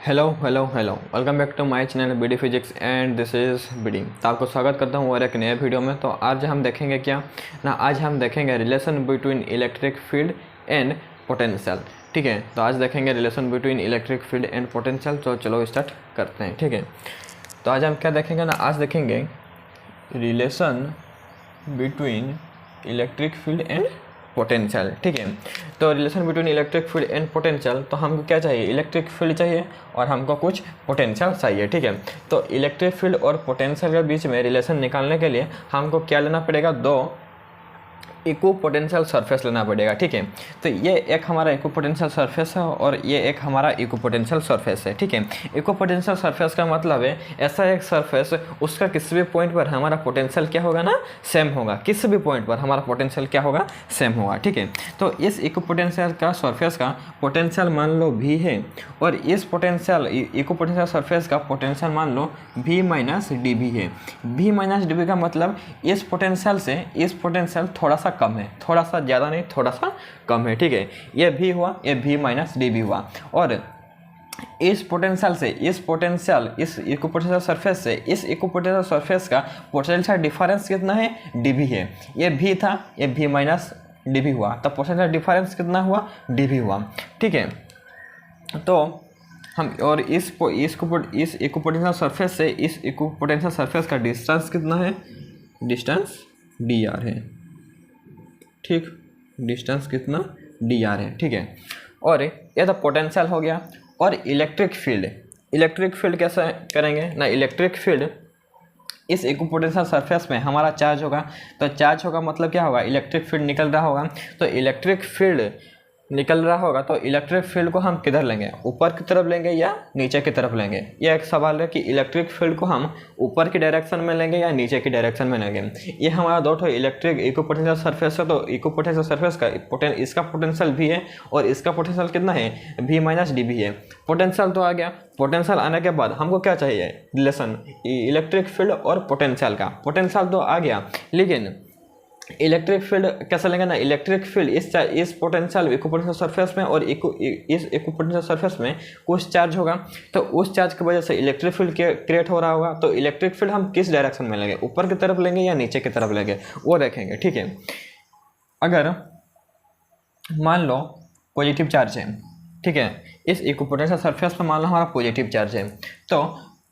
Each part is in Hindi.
Hello welcome back to my channel BD physics and this is BD. तो आपको स्वागत करता हूँ और एक नए वीडियो में। तो आज हम देखेंगे क्या ना, आज हम देखेंगे relation between electric field and potential. ठीक है, तो आज देखेंगे relation between electric field and potential. तो चलो स्टार्ट करते हैं। ठीक है, तो आज हम क्या देखेंगे ना, आज देखेंगे relation between electric field and potential. ठीक है, तो relation between electric field and potential, तो हमको क्या चाहिए, इलेक्ट्रिक फील्ड चाहिए और हमको कुछ पोटेंशियल चाहिए। ठीक है, तो इलेक्ट्रिक फील्ड और पोटेंशियल के बीच में रिलेशन निकालने के लिए हमको क्या लेना पड़ेगा, दो इक्व पोटेंशियल सरफेस लेना पड़ेगा। ठीक है, तो ये एक हमारा इक्व पोटेंशियल सरफेस है और ये एक हमारा इक्व पोटेंशियल सरफेस है। ठीक है, इक्व पोटेंशियल सरफेस का मतलब है ऐसा एक सरफेस उसका किसी भी पॉइंट पर हमारा पोटेंशियल क्या होगा ना, सेम होगा। किसी भी पॉइंट पर हमारा पोटेंशियल क्या होगा, सेम होगा। ठीक है, तो इस इक्व पोटेंशियल का सरफेस का पोटेंशियल मान लो v है और इस पोटेंशियल इक्व पोटेंशियल सरफेस का पोटेंशियल मान लो v माइनस dv है। v माइनस dv का मतलब इस पोटेंशियल से इस पोटेंशियल थोड़ा सा कम है, थोड़ा सा ज़्यादा नहीं, थोड़ा सा कम है। ठीक है, ये v हुआ, ये v माइनस dv हुआ। और इस पोटेंशियल से इस पोटेंशियल इस इक्व पोटेंशियल सरफेस से इस इक्व पोटेंशियल सरफेस का पोटेंशियल डिफरेंस कितना है, dv है। ये v था, ये v माइनस dv हुआ, तो पोटेंशियल डिफरेंस कितना हुआ, dv हुआ। ठीक है, तो हम और इस इक्व पोटेंशियल सरफेस से इस इक्व पोटेंशियल सरफेस का डिस्टेंस कितना है, डिस्टेंस dr है। ठीक, डिस्टेंस कितना dr है। ठीक है, और ये तो पोटेंशियल हो गया। और इलेक्ट्रिक फील्ड कैसे करेंगे ना, इलेक्ट्रिक फील्ड इस इक्व पोटेंशियल सरफेस में हमारा चार्ज होगा, तो चार्ज होगा मतलब क्या होगा, इलेक्ट्रिक फील्ड निकल रहा होगा। तो इलेक्ट्रिक फील्ड निकल रहा होगा तो इलेक्ट्रिक फील्ड को हम किधर लेंगे, ऊपर की तरफ लेंगे या नीचे की तरफ लेंगे। यह एक सवाल है कि इलेक्ट्रिक फील्ड को हम ऊपर की डायरेक्शन में लेंगे या नीचे की डायरेक्शन में लेंगे। ये हमारा दो ठो इलेक्ट्रिक इक्व पोटेंशियल सरफेस है, तो इक्व पोटेंशियल सरफेस का इसका पोटेंशियल भी है और इसका पोटेंशियल कितना है, v माइनस dv है। पोटेंशियल तो आ गया, पोटेंशियल आने के बाद हमको क्या चाहिए, रिलेशन इलेक्ट्रिक फील्ड और पोटेंशियल का। पोटेंशियल तो आ गया, लेकिन इलेक्ट्रिक फील्ड कैसे लेंगे ना, इलेक्ट्रिक फील्ड इस पोटेंशियल इक्व पोटेंशियल सरफेस में और इस इक्व पोटेंशियल सरफेस में कुछ चार्ज होगा, तो उस चार्ज की वजह से इलेक्ट्रिक फील्ड क्रिएट हो रहा होगा। तो इलेक्ट्रिक फील्ड हम किस डायरेक्शन में लेंगे, ऊपर की तरफ लेंगे या नीचे की तरफ लेंगे, वो देखेंगे। ठीक है, अगर मान लो पॉजिटिव चार्ज है, ठीक है, इस इक्व पोटेंशियल सरफेस पर मान लो हमारा पॉजिटिव चार्ज है, तो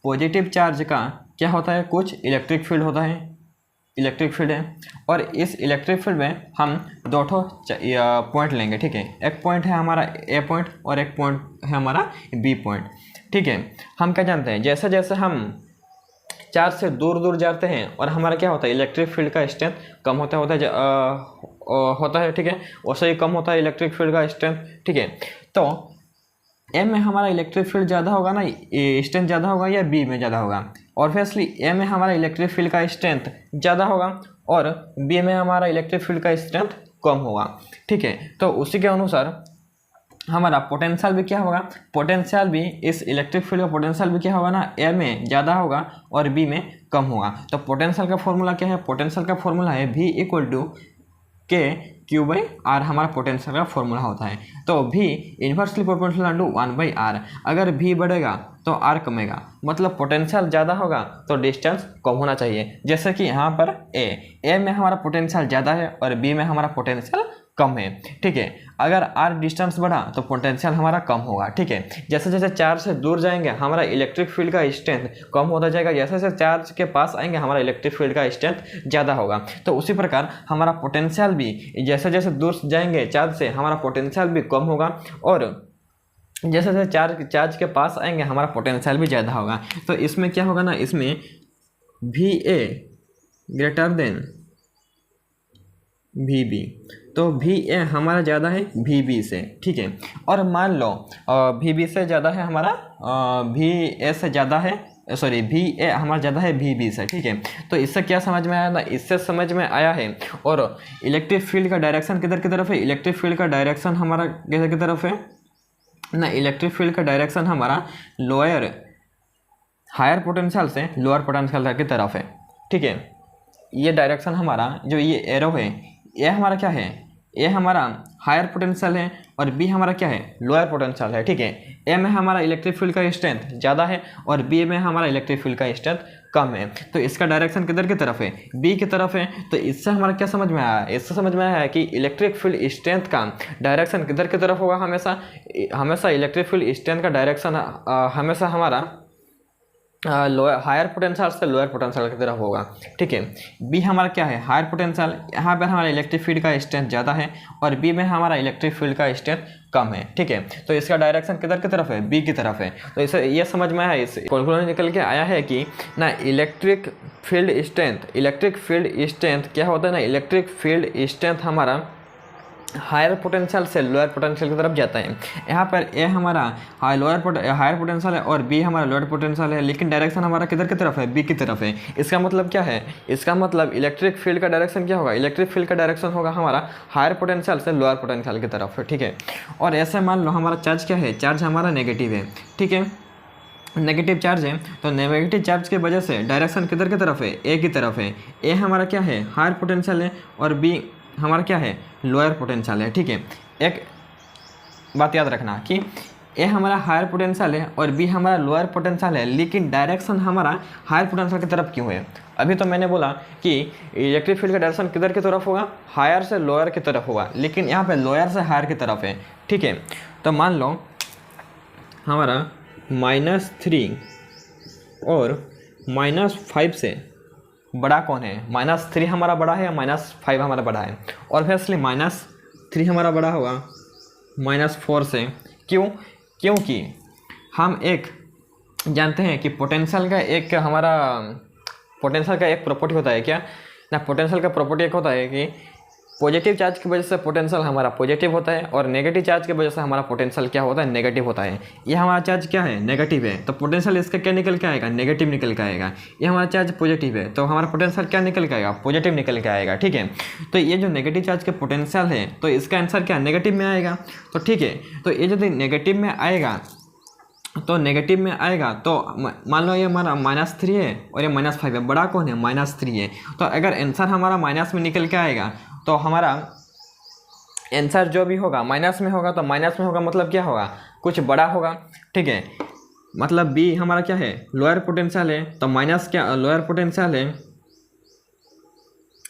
पॉजिटिव चार्ज का क्या होता है, कुछ इलेक्ट्रिक फील्ड होता है, इलेक्ट्रिक फील्ड है। और इस इलेक्ट्रिक फील्ड में हम दो ठो पॉइंट लेंगे। ठीक है, एक पॉइंट है हमारा ए पॉइंट और एक पॉइंट है हमारा बी पॉइंट। ठीक है, हम क्या जानते हैं, जैसे जैसे हम चार्ज से दूर दूर जाते हैं और हमारा क्या होता है, इलेक्ट्रिक फील्ड का स्ट्रेंथ कम होता है। ठीक है, वैसे ही कम होता है इलेक्ट्रिक फील्ड का स्ट्रेंथ। ठीक है, तो ए में हमारा इलेक्ट्रिक फील्ड ज़्यादा होगा ना, स्ट्रेंथ ज़्यादा होगा या बी में ज़्यादा होगा, ऑब्वियसली ए में हमारा इलेक्ट्रिक फील्ड का स्ट्रेंथ ज़्यादा होगा और बी में हमारा इलेक्ट्रिक फील्ड का स्ट्रेंथ कम होगा। ठीक है, तो उसी के अनुसार हमारा पोटेंशियल भी क्या होगा, पोटेंशियल भी इस इलेक्ट्रिक फील्ड का पोटेंशियल भी क्या होगा ना, ए में ज़्यादा होगा और बी में कम होगा। तो पोटेंशियल का फॉर्मूला क्या है, पोटेंशियल का फॉर्मूला है v इक्वल टू Q/R, हमारा पोटेंशियल का फॉर्मूला होता है। तो v inversely proportional to 1/r। अगर v बढ़ेगा तो r कमेगा, मतलब पोटेंशियल ज़्यादा होगा तो डिस्टेंस कम होना चाहिए। जैसे कि यहाँ पर a में हमारा पोटेंशियल ज़्यादा है और b में हमारा पोटेंशियल कम है। ठीक है, अगर r डिस्टेंस बढ़ा तो पोटेंशियल हमारा कम होगा। ठीक है, जैसे जैसे चार्ज से दूर जाएंगे हमारा इलेक्ट्रिक फील्ड का स्ट्रेंथ कम होता जाएगा, जैसे जैसे चार्ज के पास आएंगे हमारा इलेक्ट्रिक फील्ड का स्ट्रेंथ ज़्यादा होगा। तो उसी प्रकार हमारा पोटेंशियल भी जैसे जैसे दूर जाएंगे चार्ज से हमारा पोटेंशियल भी कम होगा और जैसे जैसे चार्ज के पास आएंगे हमारा पोटेंशियल भी ज़्यादा होगा। तो इसमें क्या होगा ना, इसमें VA ग्रेटर देन VB, तो VA हमारा ज़्यादा है VB से। ठीक है, और मान लो VB से ज़्यादा है हमारा VA से ज़्यादा है, सॉरी VA हमारा ज़्यादा है VB से। ठीक है, तो इससे क्या समझ में आया ना, इससे समझ में आया है। और इलेक्ट्रिक फील्ड का डायरेक्शन किधर की तरफ है, इलेक्ट्रिक फील्ड का डायरेक्शन हमारा किधर की तरफ है ना, इलेक्ट्रिक फील्ड का डायरेक्शन हमारा हायर पोटेंशियल से लोअर पोटेंशियल की तरफ है। ठीक है, ये डायरेक्शन हमारा जो ये एरो है, ये हमारा क्या है, ए हमारा हायर पोटेंशियल है और बी हमारा क्या है, लोअर पोटेंशियल है। ठीक है, ए में हमारा इलेक्ट्रिक फील्ड का स्ट्रेंथ ज़्यादा है और बी में हमारा इलेक्ट्रिक फील्ड का स्ट्रेंथ कम है। तो इसका डायरेक्शन किधर की तरफ है, बी की तरफ है। तो इससे हमारा क्या समझ में आया, इससे समझ में आया है कि इलेक्ट्रिक फील्ड स्ट्रेंथ का डायरेक्शन किधर की तरफ होगा, हमेशा इलेक्ट्रिक फील्ड स्ट्रेंथ का डायरेक्शन हमेशा हमारा लोअर हायर पोटेंशियल से लोअर पोटेंशियल की तरफ होगा। ठीक है, बी हमारा क्या है, हायर पोटेंशियल, यहाँ पर हमारा इलेक्ट्रिक फील्ड का स्ट्रेंथ ज़्यादा है और बी में हमारा इलेक्ट्रिक फील्ड का स्ट्रेंथ कम है। ठीक है, तो इसका डायरेक्शन किधर की तरफ है, बी की तरफ है। तो इसे ये समझ में आया, इस कैलकुलेशन निकल के आया है कि ना इलेक्ट्रिक फील्ड स्ट्रेंथ क्या होता है ना, इलेक्ट्रिक फील्ड स्ट्रेंथ हमारा हायर पोटेंशियल से लोअर पोटेंशियल की तरफ जाता है। यहाँ पर ए हमारा हायर पोटेंशियल है और बी हमारा लोअर पोटेंशियल है, लेकिन डायरेक्शन हमारा किधर की तरफ है, बी की तरफ है। इसका मतलब क्या है, इसका मतलब इलेक्ट्रिक फील्ड का डायरेक्शन क्या होगा, इलेक्ट्रिक फील्ड का डायरेक्शन होगा हमारा हायर पोटेंशियल से लोअर पोटेंशियल की तरफ है। ठीक है, और ऐसे मान लो हमारा चार्ज क्या है, चार्ज हमारा नेगेटिव है। ठीक है, नेगेटिव चार्ज है, तो नेगेटिव चार्ज की वजह से डायरेक्शन किधर की तरफ है, ए की तरफ है। ए हमारा क्या है, हायर पोटेंशियल है और बी हमारा क्या है, लोअर पोटेंशियल है। ठीक है, एक बात याद रखना कि ए हमारा हायर पोटेंशियल है और बी हमारा लोअर पोटेंशियल है, लेकिन डायरेक्शन हमारा हायर पोटेंशियल की तरफ क्यों है। अभी तो मैंने बोला कि इलेक्ट्रिक फील्ड का डायरेक्शन किधर की तरफ होगा, हायर से लोअर की तरफ होगा, लेकिन यहाँ पे लोअर से हायर की तरफ है। ठीक है, तो मान लो हमारा -3 और -5 से बड़ा कौन है, -3 हमारा बड़ा है या -5 हमारा बड़ा है। ऑब्वियसली -3 हमारा बड़ा होगा -4 से। क्यों, क्योंकि हम एक जानते हैं कि पोटेंशियल का एक प्रॉपर्टी होता है क्या ना, पोटेंशियल का प्रॉपर्टी एक होता है कि पॉजिटिव चार्ज की वजह से पोटेंशियल हमारा पॉजिटिव होता है और नेगेटिव चार्ज की वजह से हमारा पोटेंशियल क्या होता है, नेगेटिव होता है। ये हमारा चार्ज क्या है, नेगेटिव है, तो पोटेंशियल इसका क्या निकल के आएगा, नेगेटिव निकल के आएगा। ये हमारा चार्ज पॉजिटिव है, तो हमारा पोटेंशियल क्या निकल के आएगा, पॉजिटिव निकल के आएगा। ठीक है, तो ये जो नेगेटिव चार्ज के पोटेंशियल है, तो इसका आंसर क्या नेगेटिव में आएगा। तो ठीक है, तो ये यदि नेगेटिव में आएगा तो मान लो ये हमारा -3 है और ये -5 है, बड़ा कौन है, -3 है। तो अगर आंसर हमारा माइनस में निकल के आएगा तो हमारा आंसर जो भी होगा माइनस में होगा, तो माइनस में होगा मतलब क्या होगा, कुछ बड़ा होगा। ठीक है, मतलब बी हमारा क्या है, लोअर पोटेंशियल है, तो माइनस क्या लोअर पोटेंशियल है,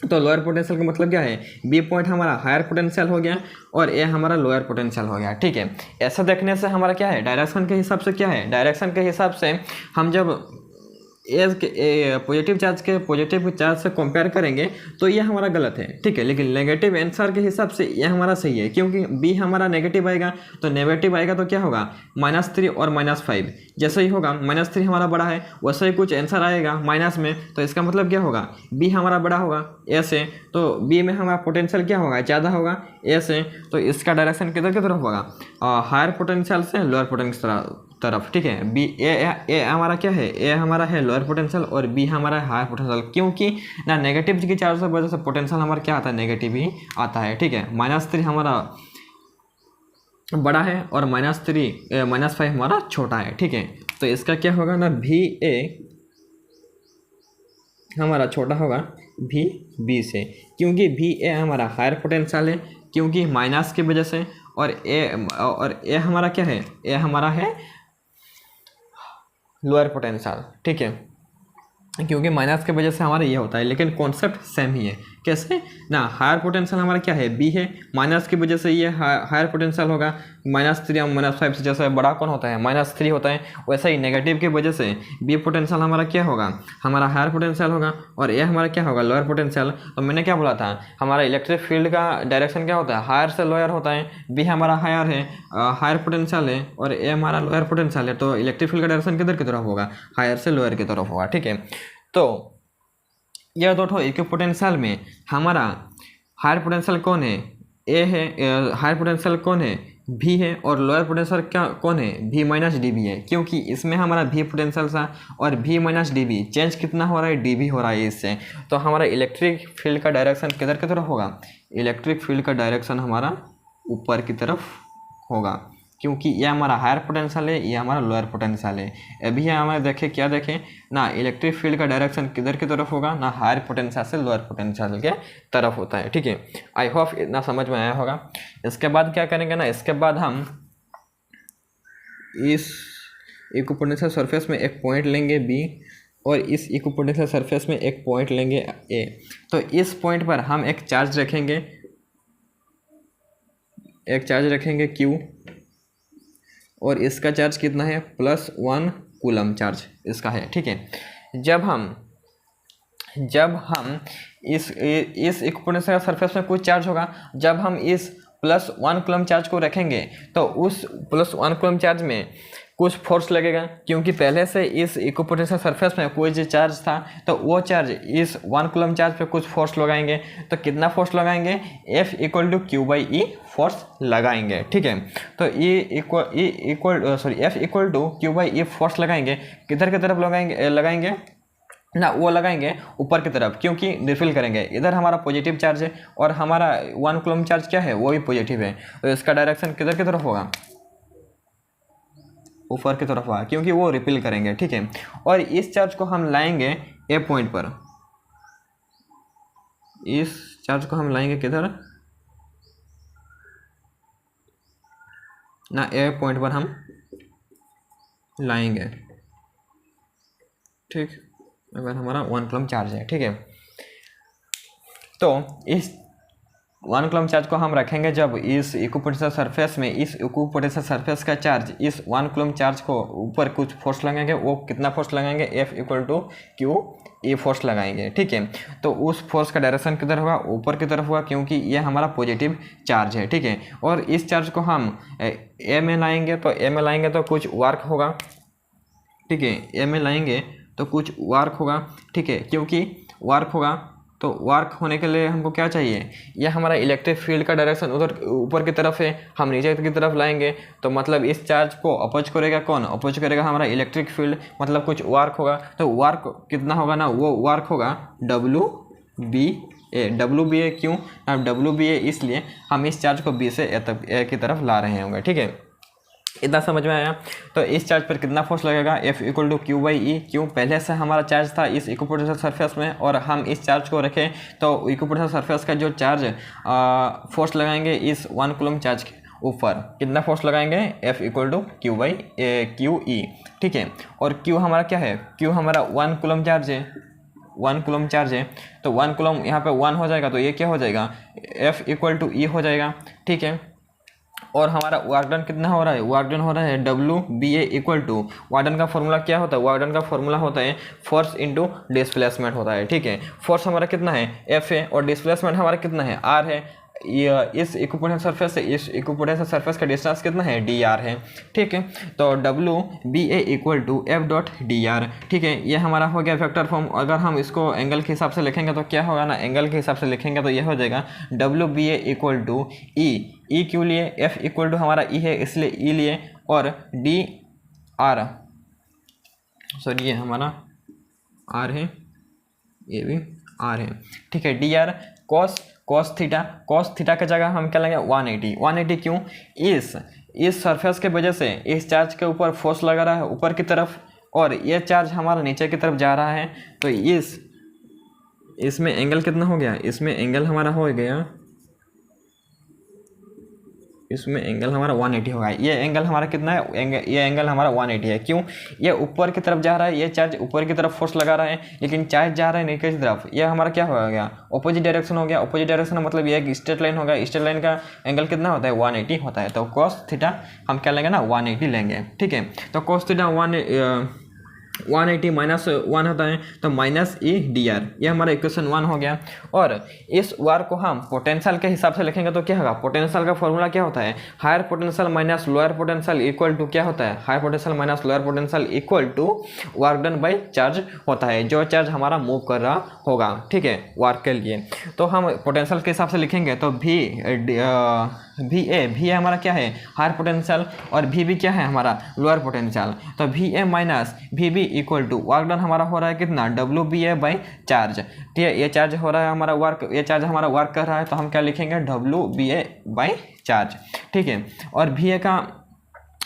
तो लोअर पोटेंशियल का मतलब क्या है, बी पॉइंट हमारा हायर पोटेंशियल हो गया और ए हमारा लोअर पोटेंशियल हो गया। ठीक है, ऐसा देखने से हमारा क्या है, डायरेक्शन के हिसाब से क्या है, डायरेक्शन के हिसाब से हम जब पॉजिटिव चार्ज से कंपेयर करेंगे तो ये हमारा गलत है। ठीक है, लेकिन नेगेटिव आंसर के हिसाब से ये हमारा सही है, क्योंकि बी हमारा नेगेटिव आएगा, तो नेगेटिव आएगा तो क्या होगा, -3 और -5 जैसे ही होगा, -3 हमारा बड़ा है वैसे ही कुछ आंसर आएगा माइनस में, तो इसका मतलब क्या होगा, बी हमारा बड़ा होगा ए से, तो बी में हमारा पोटेंशियल क्या होगा, ज़्यादा होगा ए से, तो इसका डायरेक्शन किधर की तरफ होगा, हायर पोटेंशियल से लोअर पोटेंशियल तरफ। ठीक है, बी ए हमारा क्या है, ए हमारा है लोअर पोटेंशियल और बी हमारा है हायर पोटेंशियल, क्योंकि ना नेगेटिव की चार्ज की वजह से पोटेंशियल हमारा क्या आता है, नेगेटिव ही आता है। ठीक है, -3 हमारा बड़ा है और -5 हमारा छोटा है। ठीक है, तो इसका क्या होगा ना, भी ए हमारा छोटा होगा भी बी से, क्योंकि भी ए हमारा हायर पोटेंशियल है, क्योंकि माइनस की वजह से, और ए हमारा क्या है, ए हमारा है लोअर पोटेंशियल। ठीक है, क्योंकि माइनस की वजह से हमारा ये होता है, लेकिन कॉन्सेप्ट सेम ही है। कैसे ना, हायर पोटेंशियल हमारा क्या है, बी है, माइनस की वजह से ये हायर पोटेंशियल होगा, -3 और -5 से जैसे बड़ा कौन होता है, -3 होता है, वैसे ही नेगेटिव की वजह से बी पोटेंशियल हमारा क्या होगा, हमारा हायर पोटेंशियल होगा और ए हमारा क्या होगा, लोअर पोटेंशियल। तो मैंने क्या बोला था, हमारा इलेक्ट्रिक फील्ड का डायरेक्शन क्या होता है, हायर से लोअर होता है। बी हमारा हायर है, हायर पोटेंशियल है, और ए हमारा लोअर पोटेंशियल है, तो इलेक्ट्रिक फील्ड का डायरेक्शन किधर की तरफ होगा, हायर से लोअर की तरफ होगा। ठीक है, तो यह दो इक्विपोटेंशियल में हमारा हायर पोटेंशियल कौन है, ए है, हायर पोटेंशियल कौन है, भी है, और लोअर पोटेंशियल क्या कौन है, भी - डी है, क्योंकि इसमें हमारा भी पोटेंशियल था और भी - डी चेंज कितना हो रहा है, डी भी हो रहा है इससे। तो हमारा इलेक्ट्रिक फील्ड का डायरेक्शन किधर की तरफ होगा, इलेक्ट्रिक फील्ड का डायरेक्शन हमारा ऊपर की तरफ होगा। क्योंकि ये हमारा हायर पोटेंशियल है, ये हमारा लोअर पोटेंशियल है। अभी हमें देखें क्या देखें ना, इलेक्ट्रिक फील्ड का डायरेक्शन किधर की तरफ होगा ना, हायर पोटेंशियल से लोअर पोटेंशियल के तरफ होता है। ठीक है, आई होप इतना समझ में आया होगा। इसके बाद क्या करेंगे ना, इसके बाद हम इस इक्विपोटेंशियल सरफेस में एक पॉइंट लेंगे बी और इस इक्विपोटेंशियल सरफेस में एक पॉइंट लेंगे ए। तो इस पॉइंट पर हम एक चार्ज रखेंगे, क्यू, और इसका चार्ज कितना है +1 कूलम चार्ज इसका है। ठीक है, जब हम इस इक्विपोटेंशियल सरफेस में कुछ चार्ज होगा, जब हम इस +1 कूलम चार्ज को रखेंगे तो उस +1 कूलम चार्ज में कुछ फोर्स लगेगा, क्योंकि पहले से इस इक्विपोटेंशियल सरफेस में कोई जो चार्ज था तो वो चार्ज इस 1 कूलम चार्ज पे कुछ फोर्स लगाएंगे। तो कितना फोर्स लगाएंगे, F = Q/E फोर्स लगाएंगे। ठीक है, तो F = Q/E फोर्स लगाएंगे, किधर की तरफ लगाएंगे ना, वो लगाएंगे ऊपर की तरफ, क्योंकि रिफिल करेंगे। इधर हमारा पॉजिटिव चार्ज है और हमारा 1 कूलम चार्ज क्या है, वो भी पॉजिटिव है। तो इसका डायरेक्शन किधर की तरफ होगा, ऊपर की तरफ होगा, क्योंकि वो रिपिल करेंगे। ठीक है, और इस चार्ज को हम लाएंगे ए पॉइंट पर, इस चार्ज को हम लाएंगे किधर ना, ए पॉइंट पर हम लाएंगे। ठीक, अगर हमारा 1 कूलम चार्ज है। ठीक है, तो इस 1 कूलम चार्ज को हम रखेंगे जब इस इक्विपोटेंशियल सरफेस में इस इक्विपोटेंशियल सरफेस का चार्ज इस 1 कूलम चार्ज को ऊपर कुछ फोर्स लगाएंगे। वो कितना फोर्स लगाएंगे, F = Q/E फोर्स लगाएंगे। ठीक है, तो उस फोर्स का डायरेक्शन किधर होगा, ऊपर की तरफ होगा, क्योंकि ये हमारा पॉजिटिव चार्ज है। ठीक है, और इस चार्ज को हम ए में लाएंगे, तो ए में लाएंगे तो कुछ वर्क होगा। ठीक है, ए में लाएंगे तो कुछ वर्क होगा। ठीक है, क्योंकि वर्क होगा तो वर्क होने के लिए हमको क्या चाहिए, यह हमारा इलेक्ट्रिक फील्ड का डायरेक्शन उधर ऊपर की तरफ है, हम नीचे की तरफ लाएंगे तो मतलब इस चार्ज को अपोज करेगा कौन, अपोज करेगा हमारा इलेक्ट्रिक फील्ड, मतलब कुछ वर्क होगा। तो वर्क कितना होगा ना, वो वर्क होगा WBA क्यों, अब WBA इसलिए हम इस चार्ज को B से ए की तरफ ला रहे होंगे। ठीक है, इतना समझ में आया। तो इस चार्ज पर कितना फोर्स लगेगा, F = Q/E। क्यों, पहले से हमारा चार्ज था इस इक्विपोटेंशियल सरफेस में और हम इस चार्ज को रखें तो इक्विपोटेंशियल सरफेस का जो चार्ज फोर्स लगाएंगे इस 1 कूलम चार्ज के ऊपर, कितना फोर्स लगाएंगे, F = Q/E। ठीक है, और Q हमारा क्या है, Q हमारा 1 कूलम चार्ज है, 1 कूलम चार्ज है। तो 1 कूलम यहाँ पे 1 हो जाएगा, तो ये क्या हो जाएगा, F = E हो जाएगा। ठीक है, और हमारा वर्क डन कितना हो रहा है, वर्क डन हो रहा है WBA = वर्क डन का फॉर्मूला क्या होता है, वर्क डन का फॉर्मूला होता है फोर्स इंटू डिस्प्लेसमेंट होता है। ठीक है, फोर्स हमारा कितना है, F है, और डिस्प्लेसमेंट हमारा कितना है, R है। इस इक्विपोटेंशियल सरफेस से इस इक्विपोटेंशियल सरफेस का डिस्टेंस कितना है, dr है। ठीक है, तो WBA = F.dr। ठीक है, ये हमारा हो गया वेक्टर फॉर्म। अगर हम इसको एंगल के हिसाब से लिखेंगे तो क्या होगा ना, एंगल के हिसाब से लिखेंगे तो ये हो जाएगा WBA = E क्यों लिए, F = हमारा E है इसलिए E लिए, और dr, सॉरी ये हमारा R है, ये भी R है। ठीक है, dr cos थीटा की जगह हम क्या लेंगे 180 क्यों, इस सरफेस के वजह से इस चार्ज के ऊपर फोर्स लगा रहा है ऊपर की तरफ, और ये चार्ज हमारा नीचे की तरफ जा रहा है। तो इसमें एंगल कितना हो गया, इसमें एंगल हमारा हो गया, इसमें एंगल हमारा 180 होगा। ये एंगल हमारा कितना है, ये एंगल हमारा 180 है। क्यों, ये ऊपर की तरफ जा रहा है, ये चार्ज ऊपर की तरफ फोर्स लगा रहा है, लेकिन चार्ज जा रहा है नीचे की तरफ। ये हमारा क्या हो गया, अपोजिट डायरेक्शन हो गया। अपोजिट डायरेक्शन मतलब ये एक स्ट्रेट लाइन होगा, स्ट्रेट लाइन का एंगल कितना होता है 180 होता है। तो cos थीटा हम क्या लेंगे ना 180 लेंगे। ठीक है, तो cos थीटा 180 -1 होता है, तो -E/dr, ये हमारा इक्वेशन 1 हो गया। और इस वार को हम पोटेंशियल के हिसाब से लिखेंगे तो क्या होगा, पोटेंशियल का फॉर्मूला क्या होता है, higher potential minus lower potential equal to क्या होता है, higher potential minus lower potential equal to work done by charge होता है, जो चार्ज हमारा मूव कर रहा होगा। ठीक है, वर्क के लिए तो हम पोटेंशियल के हिसाब से लिखेंगे तो भी हमारा क्या है हायर पोटेंशियल, और भी क्या है हमारा लोअर पोटेंशियल। तो VA minus VB equal to work done हमारा हो रहा है कितना WBA बाई चार्ज। ठीक है, ये चार्ज हो रहा है हमारा वर्क, ये चार्ज हमारा वर्क कर रहा है, तो हम क्या लिखेंगे WBA बाई चार्ज। ठीक है, और VA का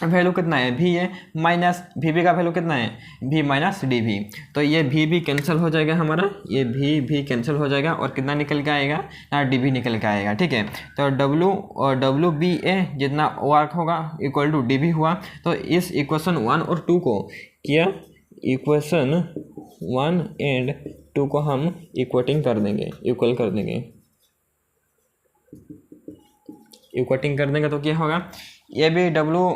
वैल्यू कितना है भी है माइनस वी बी का वैल्यू कितना है भी माइनस डी भी। तो ये भी कैंसिल हो जाएगा हमारा, ये भी कैंसिल हो जाएगा और कितना निकल के आएगा ना डी भी निकल के आएगा। ठीक है, तो डब्ल्यू बी ए जितना वर्क होगा इक्वल टू डी भी हुआ। तो इस इक्वेशन 1 और 2 को किया, इक्वेशन 1 एंड 2 को हम इक्वेटिंग कर देंगे, इक्वल कर देंगे, इक्वेटिंग कर देंगे। तो क्या होगा, ये भी डब्ल्यू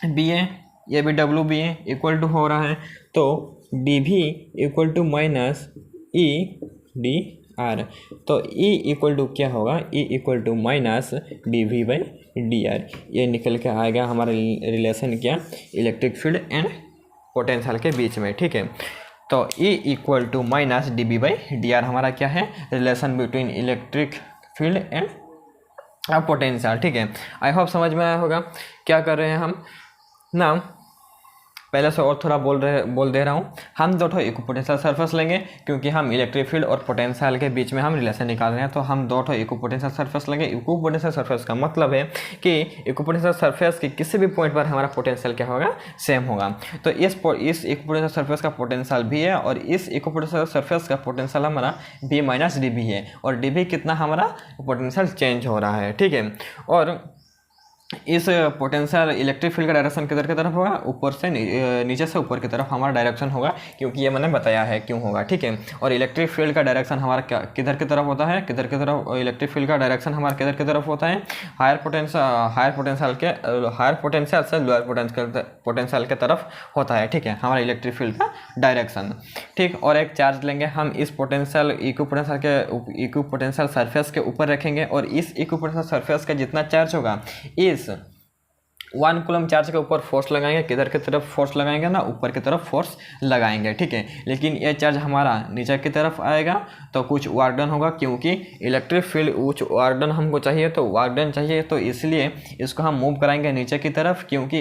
बी ए, ये भी W B A equal to हो रहा है, तो डी भी equal to minus E D R. तो ई इक्वल टू क्या होगा, E equal to minus D V by D R. ये निकल के आएगा हमारा रिलेशन क्या, इलेक्ट्रिक फील्ड एंड पोटेंशियल के बीच में। ठीक है, तो E equal to minus D B by D R हमारा क्या है, relation between electric field and potential. ठीक है, आई होप समझ में आया होगा। क्या कर रहे हैं हम ना, पहले से और थोड़ा बोल दे रहा हूँ। हम दो ठो इक्विपोटेंशियल सरफेस लेंगे, क्योंकि हम इलेक्ट्रिक फील्ड और पोटेंशियल के बीच में हम रिलेशन निकाल रहे हैं। तो हम दो ठो इक्विपोटेंशियल सरफेस लेंगे। इक्विपोटेंशियल सरफेस का मतलब है कि इक्विपोटेंशियल सरफेस के किसी भी पॉइंट पर हमारा पोटेंशियल क्या होगा, सेम होगा। तो इस इक्विपोटेंशियल सरफेस का पोटेंशियल भी है और इस इक्विपोटेंशियल सरफेस का पोटेंशियल हमारा बी माइनस डी भी है, और डी भी कितना हमारा पोटेंशियल चेंज हो रहा है। ठीक है, और इस पोटेंशियल इलेक्ट्रिक फील्ड का डायरेक्शन किधर की तरफ होगा, ऊपर से नीचे से ऊपर की तरफ हमारा डायरेक्शन होगा, क्योंकि ये मैंने बताया है क्यों होगा। ठीक है, और इलेक्ट्रिक फील्ड का डायरेक्शन हमारा क्या किधर की तरफ होता है, किधर की तरफ, इलेक्ट्रिक फील्ड का डायरेक्शन हमारा किधर की तरफ होता है, हायर पोटेंशियल से लोअर पोटेंशियल के तरफ होता है। ठीक है, हमारा इलेक्ट्रिक फील्ड का डायरेक्शन। ठीक, और एक चार्ज लेंगे हम इस पोटेंशियल इक्विपोटेंशियल सरफेस के ऊपर रखेंगे, और इस इक्विपोटेंशियल सरफेस का जितना चार्ज होगा इस 1 कूलम चार्ज के ऊपर फोर्स लगाएंगे। किधर की तरफ फोर्स लगाएंगे ना, ऊपर की तरफ फोर्स लगाएंगे। ठीक है, लेकिन ये चार्ज हमारा नीचे की तरफ आएगा तो कुछ वर्क डन होगा, क्योंकि इलेक्ट्रिक फील्ड कुछ वर्क डन हमको चाहिए, तो वर्क डन चाहिए, तो इसलिए इसको हम मूव कराएंगे नीचे की तरफ, क्योंकि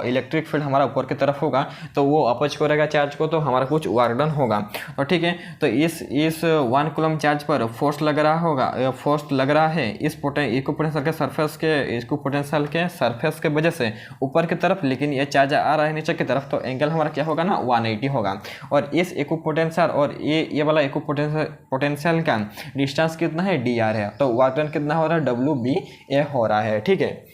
इलेक्ट्रिक फील्ड हमारा ऊपर की तरफ होगा तो वो अपोज करेगा चार्ज को, तो हमारा कुछ वर्क डन होगा। तो ठीक है, तो इस 1 कूलम चार्ज पर फोर्स लग रहा होगा, फोर्स लग रहा है इस इक्विपोटेंशियल के सरफेस के, इक्विपोटेंशियल के सरफेस के से ऊपर की तरफ, लेकिन ये चार्ज आ रहा है नीचे की तरफ, तो एंगल हमारा क्या होगा ना 180 होगा। और इस इक्विपोटेंशियल और ये वाला इक्विपोटेंशियल का डिस्टेंस कितना है, डी आर है, तो वर्क डन कितना हो रहा है, डब्ल्यू बी ए हो रहा है। ठीक है,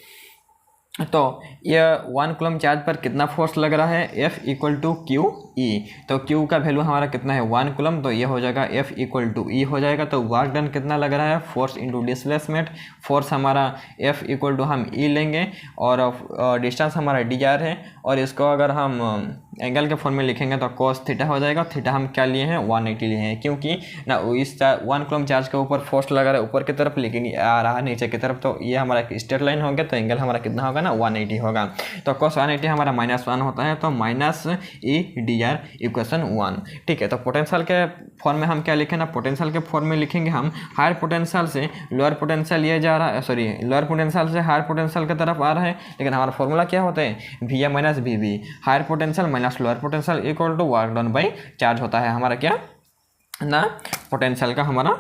तो ये 1 कूलम चार्ज पर कितना फोर्स लग रहा है, F equal to Q E. तो Q का वैल्यू हमारा कितना है 1 कूलम, तो ये हो जाएगा F इक्वल टू ई हो जाएगा। तो वर्क डन कितना लग रहा है, फोर्स इंटू डिस्प्लेसमेंट, फोर्स हमारा F इक्वल टू हम ई लेंगे, और डिस्टेंस हमारा डी आर है, और इसको अगर हम एंगल के फॉर्म में लिखेंगे तो cos थीटा हो जाएगा। थीटा हम क्या लिए हैं, 180 लिए हैं, क्योंकि ना इस 1 कूलम चार्ज के ऊपर फोर्स लगा रहा है ऊपर की तरफ, लेकिन ये आ रहा है नीचे की तरफ, तो ये हमारा एक स्ट्रेट लाइन हो गया, तो एंगल हमारा कितना होगा ना 180 होगा। तो cos 180 हमारा -1 होता है, तो minus E D R equation 1। ठीक है, तो पोटेंशियल के फॉर्म में हम क्या लिखें ना, पोटेंशियल के फॉर्म में लिखेंगे हम हायर पोटेंशियल से लोअर पोटेंशियल ये जा रहा है, सॉरी लोअर पोटेंशियल से हायर पोटेंशियल की तरफ आ रहा है, लेकिन हमारा फॉर्मूला क्या होता है, V A minus V B, higher potential minus lower potential equal to work done by charge होता है हमारा क्या ना, पोटेंशियल का हमारा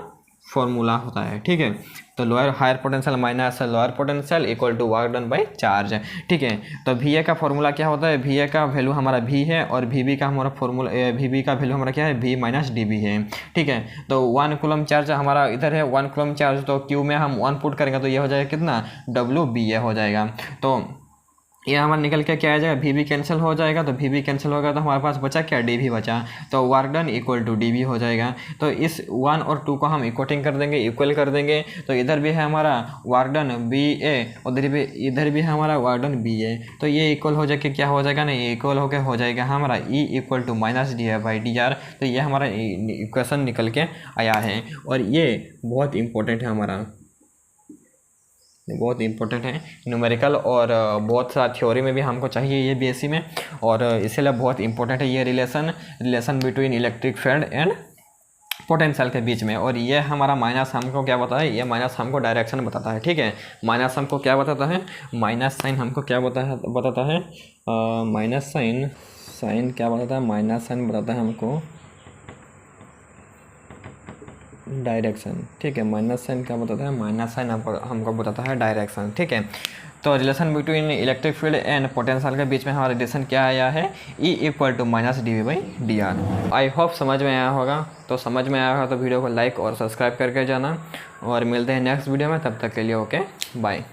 फॉर्मूला होता है। ठीक है, तो lower higher potential minus lower potential equal to work done by charge. ठीक है, तो वी ए का फॉर्मूला क्या होता है, वी ए का वैल्यू हमारा वी है, और वी बी का हमारा फॉर्मूला, वी बी का वैल्यू हमारा क्या है, वी माइनस डी बी है। ठीक है, तो 1 कूलम चार्ज हमारा इधर है 1 कूलम चार्ज, तो क्यू में हम 1 पुट करेंगे तो ये हो जाएगा कितना, डब्ल्यू बी ए हो जाएगा। तो ये हमारा निकल के क्या आ जाएगा, भी कैंसिल हो जाएगा, तो भी कैंसिल होगा, तो हमारे पास बचा क्या, डी भी बचा, तो work done equal to D भी हो जाएगा। तो इस 1 और 2 को हम इक्वेटिंग कर देंगे, इक्वल कर देंगे, तो इधर भी है हमारा वर्क डन बी ए, इधर भी है हमारा वर्क डन बी ए, तो ये इक्वल हो जाके क्या हो जाएगा ना, ये इक्वल होकर हो जाएगा हमारा E equal to minus D by D R. तो ये हमारा इक्वेशन निकल के आया है, और ये बहुत इंपॉर्टेंट है हमारा, बहुत इंपॉर्टेंट है न्यूमेरिकल, और बहुत सारा थ्योरी में भी हमको चाहिए ये बीएससी में, और इसलिए बहुत इंपॉर्टेंट है ये relation between electric field and potential के बीच में। और ये हमारा माइनस हमको क्या बताता है, ये माइनस हमको डायरेक्शन बताता है। ठीक है, माइनस हमको क्या बताता है, माइनस साइन हमको क्या बताता है, माइनस साइन क्या बताता है, माइनस साइन बताता है हमको डायरेक्शन। ठीक है, माइनस साइन क्या बताता है, माइनस साइन हमको बताता है डायरेक्शन। ठीक है, तो relation between electric field and potential के बीच में हमारा रिलेशन क्या आया है, E = -dV/dr। आई होप समझ में आया होगा। तो समझ में आया होगा तो वीडियो को लाइक और सब्सक्राइब करके जाना, और मिलते हैं नेक्स्ट वीडियो में। तब तक के लिए ओके बाय।